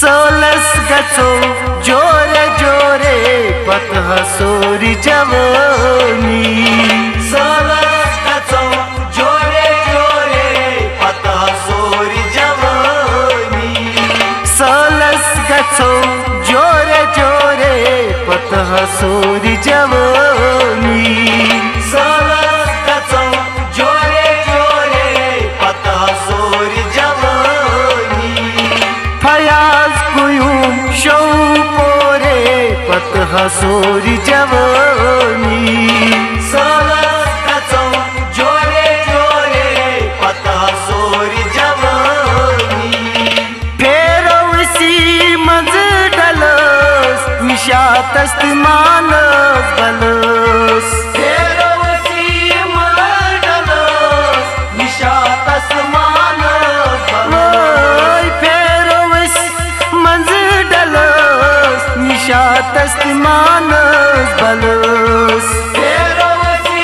सोलस गचो जोरे जोरे पतह सोरी जवानी। सोलस गचो जोरे जोरे पतह सोरी जवानी। सोलस गचो जोरे जोरे पतह सोरी जवानी। सोलस गचो जोरे जोरे पतह सोरी जवानी। फयाज कुयूम शौ पोरे पतह सोरी जवानी। सोलस गचो जोरे जोरे पतह सोरी जवानी। फेरवसी मंज डलस निशातस्त मानस बलस। फेरवसी मंज डलस निशातस्त मानस बलस। फेरवसी मंज डलस निशातस्त मानस बलस। फेरवसी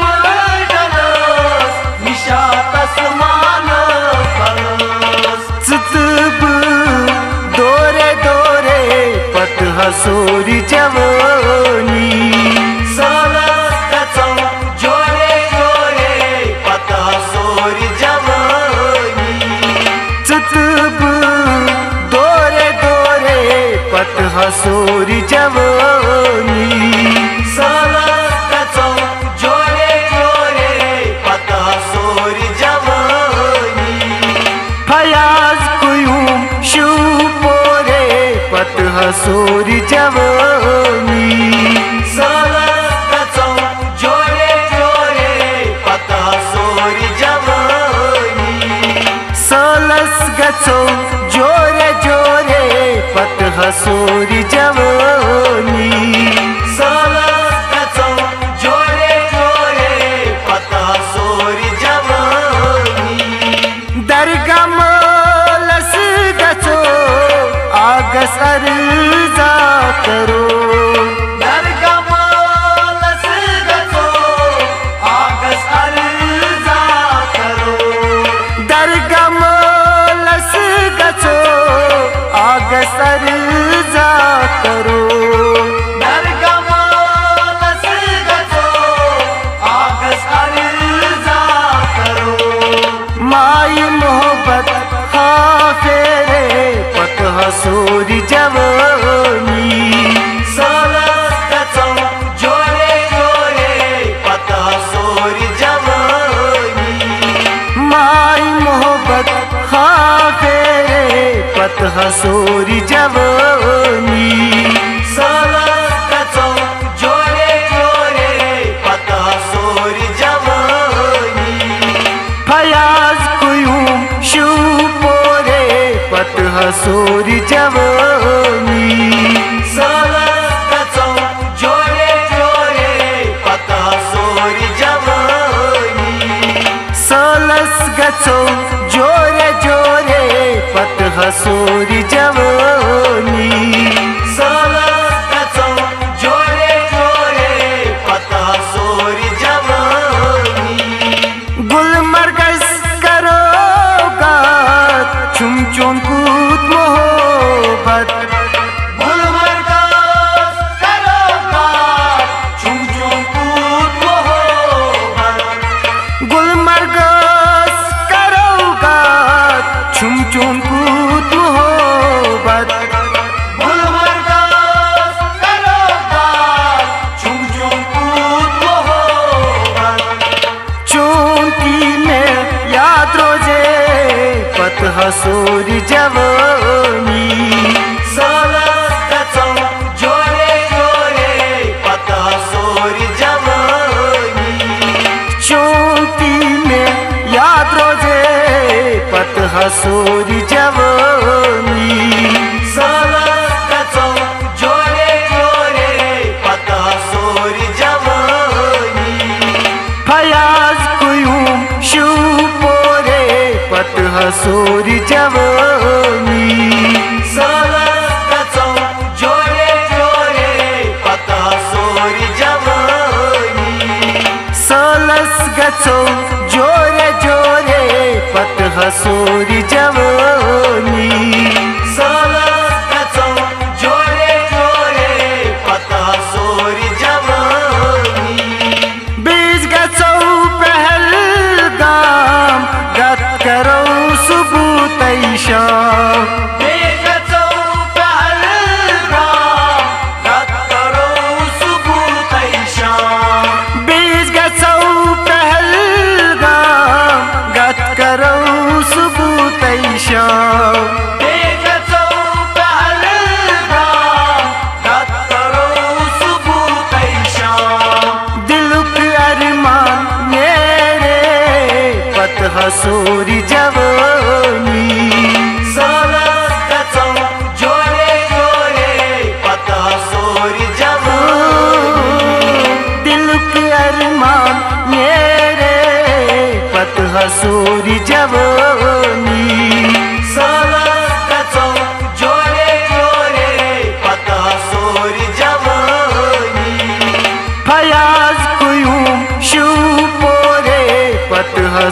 मंज डलस निशातस्त मानस बलस। चितब दोरे दोरे पतह सोरी जवानी। सोलस गचो जोरे जोरे पतह सोरी जवानी। चितब दोरे दोरे पतह सोरी जवानी। सोलस गचो जोरे जोरे पतह सोरी जवानी। फयाज कुयूम शू पोरे पतह सोरी जवानी। सोलस गचो जोरे जोरे पतह सोरी जवानी। सोलस गचो जोरे जोरे पतह सोरी जवानी। सोलस गचो जोरे जोरे पतह सोरी जवानी। दरगमलस गचो आगस अर्जा करो। दरगमलस गचो आगस अर्जा करो। दरगमलस गचो आगस अर्जा करो। दरगमलस गचो आगस अर्जा करो। माई मोहब्बत हा फेरे पतह सोरी जवानी। सोलस गचो जोरे जोरे पतह सोरी जवानी। माई मोहब्बत हा फेरे पतह सोरी जवानी। सोलस गचो जोरे जोरे पतह सोरी जवानी। फयाज कुयूम शू पोरे पतह सोरी जवानी। सोलस गचो जोरे जोरे पतह सोरी जवानी। सोलस गचो जोरे जोरे पतह सोरी जवानी। सोलस गचो जोरे जोरे पतह सोरी जवानी। गुलमर्गस करो गात चुम चुम कूद मोहब्बत। गुलमर्गस करो गात चुम चुम कूद मोहब्बत। गुलमर्गस करो गात चुम चुम कूद मोहब्बत। गुलमर्गस करो गात चुम चुम कूद मोहब्बत। चूंकि में याद रोजे पतह सोरी जवानी। सोलस गचो जोरे जोरे पतह सोरी जवानी। चूंकि में याद रोजे पतह सोरी जवानी। सोलस गचो जोरे जोरे पतह सोरी जवानी। फयाज कुयूम शू पोरे पतह सोरी जवानी। सोलस गचो जोरे जोरे पतह सोरी जवानी। सोलस गचो जोरे जोरे पतह सोरी जवानी।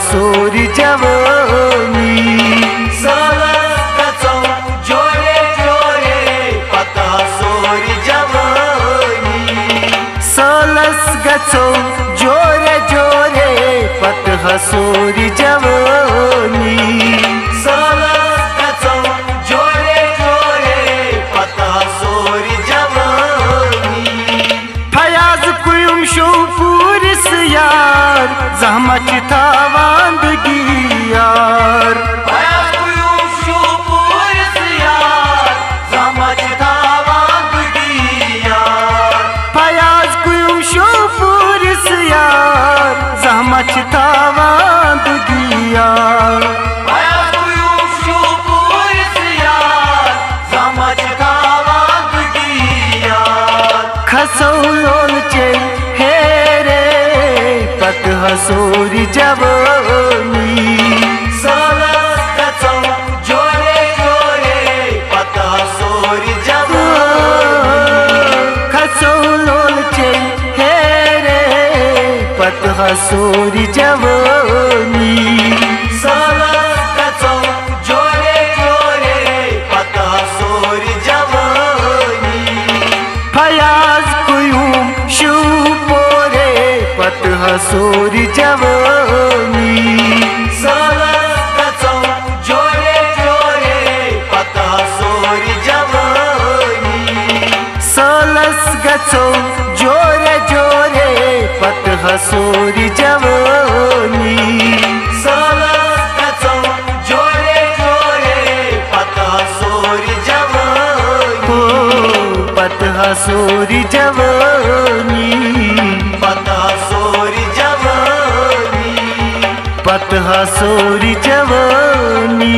सोरी जवानी सालस गचो जोरे जोरे पतः सोरी जवानी सालस गचो जोरे जोरे पतः सोरी जवानी सालस गचो जोरे जोरे पतः सोरी जवानी फयाज कुयुम शो पूरिस यार जहमत थावांदगी यार फयाज कुयुम शो पूरिस यार जहमत थावांदगी यार फयाज कुयुम शो पूरिस यार जहमत थावांदगी यार फयाज कुयुम शो पूरिस यार जहमत थावांदगी यार खसौलोल चे हेरे पतः सोरी जवानी सालस गचो जोरे जोरे पतः सोरी जवानी खसौलोल चे हेरे पतः सोरी जवानी सालस गचो जोरे जोरे पतः सोरी जवानी फयाज कुयुम शू पोरे पतः सोरी जवानी सालस गचो जोरे जोरे पतः सोरी जवानी सालस गचो जोरे जोरे पतः सोरी जवानी सालस गचो जोरे जोरे पतः सोरी जवानी हो पतः सोरी जवानी पतः सोरी जवानी पतः सोरी जवानी